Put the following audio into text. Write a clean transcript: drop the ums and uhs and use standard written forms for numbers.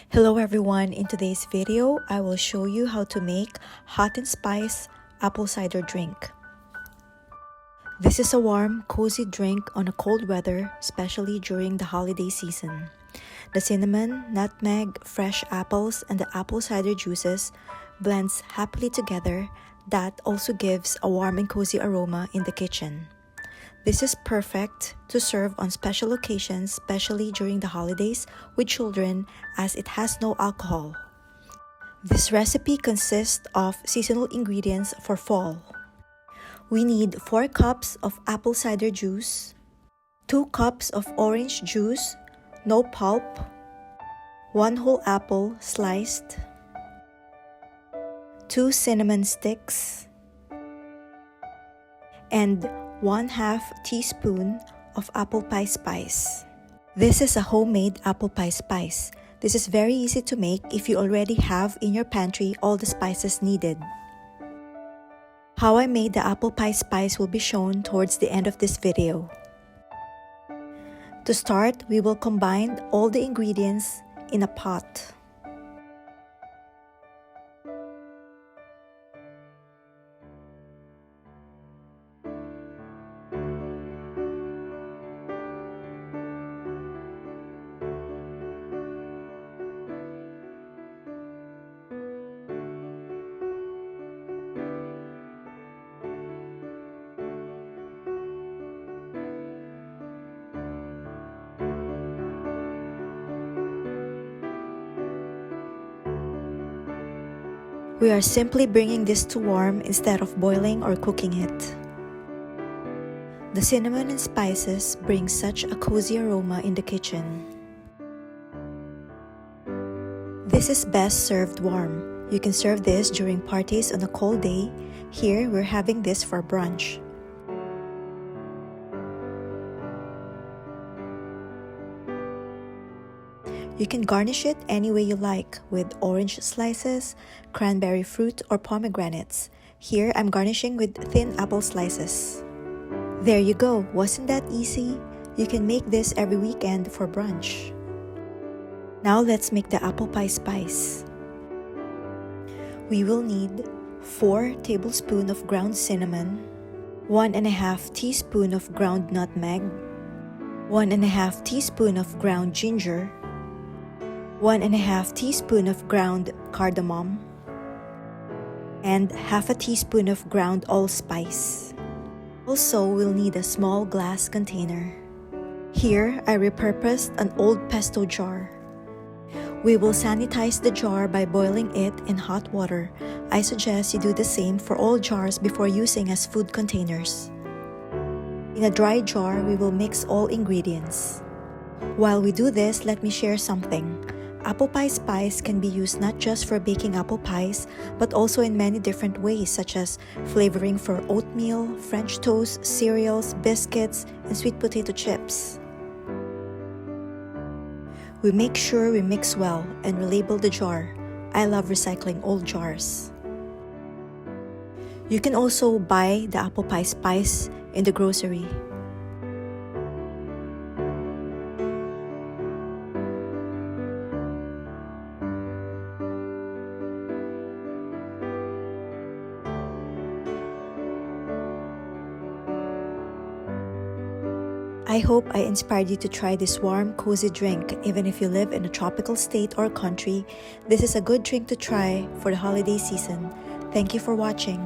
Hello everyone, in today's video, I will show you how to make hot and spice apple cider drink. This is a warm, cozy drink on a cold weather, especially during the holiday season. The cinnamon, nutmeg, fresh apples, and the apple cider juices blends happily together. That also gives a warm and cozy aroma in the kitchen. This is perfect to serve on special occasions, especially during the holidays with children, as it has no alcohol. This recipe consists of seasonal ingredients for fall. We need 4 cups of apple cider juice, 2 cups of orange juice, no pulp, 1 whole apple sliced, 2 cinnamon sticks, and 1/2 teaspoon of apple pie spice. This is a homemade apple pie spice. This is very easy to make if you already have in your pantry all the spices needed. How I made the apple pie spice will be shown towards the end of this video. To start, we will combine all the ingredients in a pot. We are simply bringing this to warm instead of boiling or cooking it. The cinnamon and spices bring such a cozy aroma in the kitchen. This is best served warm. You can serve this during parties on a cold day. Here, we're having this for brunch. You can garnish it any way you like, with orange slices, cranberry fruit, or pomegranates. Here, I'm garnishing with thin apple slices. There you go, wasn't that easy? You can make this every weekend for brunch. Now let's make the apple pie spice. We will need 4 tablespoons of ground cinnamon, 1/2 teaspoon of ground nutmeg, 1/2 teaspoon of ground ginger, 1/2 teaspoon of ground cardamom, and 1/2 teaspoon of ground allspice. Also, we'll need a small glass container. Here, I repurposed an old pesto jar. We will sanitize the jar by boiling it in hot water. I suggest you do the same for all jars before using as food containers. In a dry jar, we will mix all ingredients. While we do this, let me share something. Apple pie spice can be used not just for baking apple pies, but also in many different ways, such as flavoring for oatmeal, French toast, cereals, biscuits, and sweet potato chips. We make sure we mix well and relabel the jar. I love recycling old jars. You can also buy the apple pie spice in the grocery. I hope I inspired you to try this warm, cozy drink. Even if you live in a tropical state or country, this is a good drink to try for the holiday season. Thank you for watching.